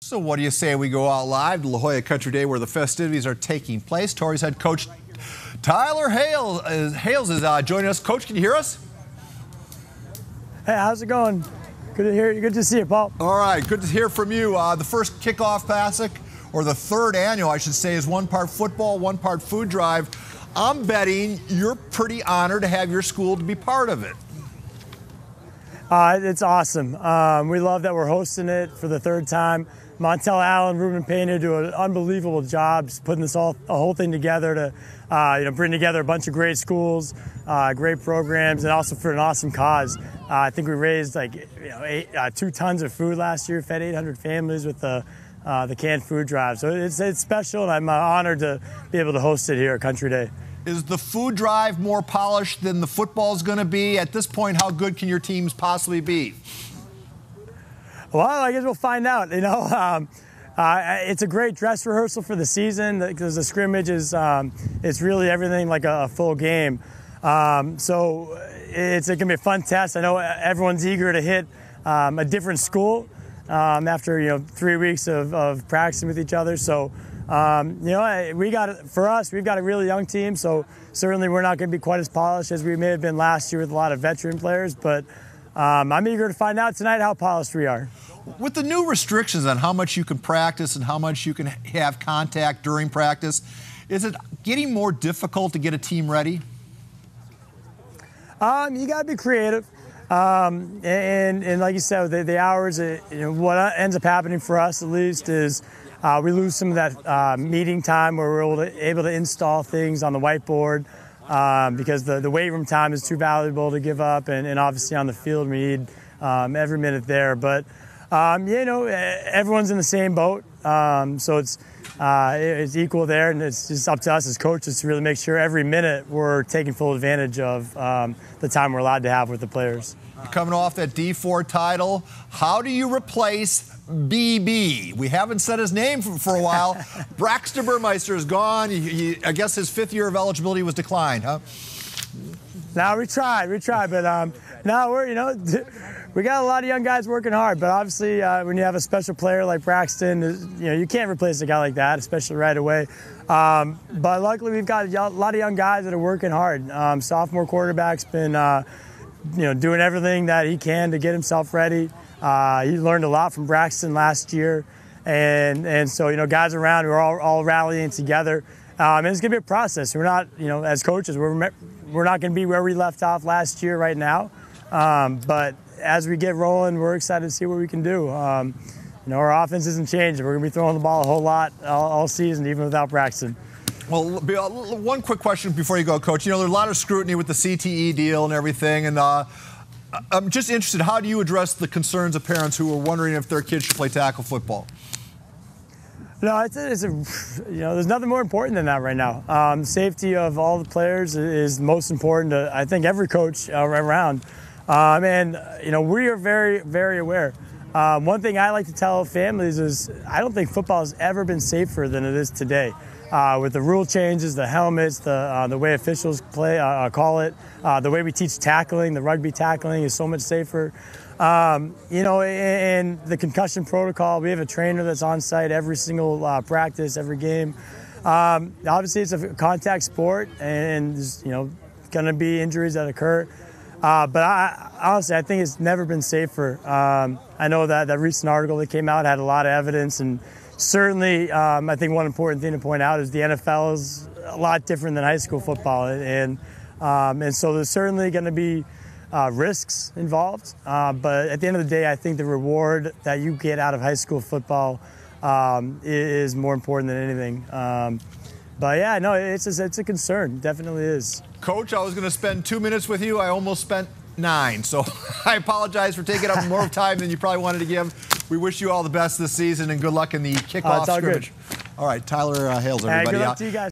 So what do you say we go out live to La Jolla Country Day where the festivities are taking place? Tory's head coach Tyler Hales is joining us. Coach, can you hear us? Hey, how's it going? Good to hear you. Good to see you, Paul. All right, good to hear from you. The first kickoff classic, or the third annual, I should say, is one part football, one part food drive. I'm betting you're pretty honored to have your school to be part of it. It's awesome. We love that we're hosting it for the third time. Montel Allen, Ruben Pena do an unbelievable job putting this whole thing together to bring together a bunch of great schools, great programs, and also for an awesome cause. I think we raised 2 tons of food last year, fed 800 families with the canned food drive. So it's special, and I'm honored to be able to host it here at Country Day. Is the food drive more polished than the football's going to be? At this point, how good can your teams possibly be? Well, I guess we'll find out. It's a great dress rehearsal for the season because the scrimmage is it's really everything like a full game. So it's going to be a fun test. I know everyone's eager to hit a different school after 3 weeks of practicing with each other. So we've got a really young team. So certainly we're not going to be quite as polished as we may have been last year with a lot of veteran players, but. I'm eager to find out tonight how polished we are. With the new restrictions on how much you can practice and how much you can have contact during practice, is it getting more difficult to get a team ready? You got to be creative. And like you said, the hours, what ends up happening for us at least is we lose some of that meeting time where we're able to install things on the whiteboard. Because the weight room time is too valuable to give up, and obviously on the field we need every minute there. But everyone's in the same boat, so it's equal there, and it's just up to us as coaches to really make sure every minute we're taking full advantage of the time we're allowed to have with the players. Coming off that D4 title, how do you replace BB? We haven't said his name for a while. Braxton Burmeister is gone. I guess his 5th year of eligibility was declined, huh? No, we tried, but no, we got a lot of young guys working hard. But obviously, when you have a special player like Braxton, you can't replace a guy like that, especially right away. But luckily, we've got a lot of young guys that are working hard. Sophomore quarterback's been, doing everything that he can to get himself ready. He learned a lot from Braxton last year, and so guys around who are all rallying together. And it's going to be a process. We're not, as coaches, we're not going to be where we left off last year right now. But as we get rolling, we're excited to see what we can do. Our offense isn't changing. We're going to be throwing the ball a whole lot all season, even without Braxton. Well, one quick question before you go, Coach. There's a lot of scrutiny with the CTE deal and everything, and I'm just interested, how do you address the concerns of parents who are wondering if their kids should play tackle football? No, there's nothing more important than that right now. Safety of all the players is most important to, I think, every coach around. And we are very, very aware. One thing I like to tell families is I don't think football has ever been safer than it is today. With the rule changes, the helmets, the way officials call it, the way we teach tackling, the rugby tackling is so much safer. And the concussion protocol, we have a trainer that's on site every single practice, every game. Obviously, it's a contact sport, and there's going to be injuries that occur. But honestly, I think it's never been safer. I know that recent article that came out had a lot of evidence, and certainly, I think one important thing to point out is the NFL is a lot different than high school football, and so there's certainly going to be risks involved. But at the end of the day, I think the reward that you get out of high school football is more important than anything. But yeah, no, it's a concern. It definitely is. Coach, I was going to spend 2 minutes with you. I almost spent 9, so I apologize for taking up more time than you probably wanted to give. We wish you all the best this season and good luck in the kickoff scrimmage. Good. All right, Tyler Hales, everybody. Hey, good luck to you guys.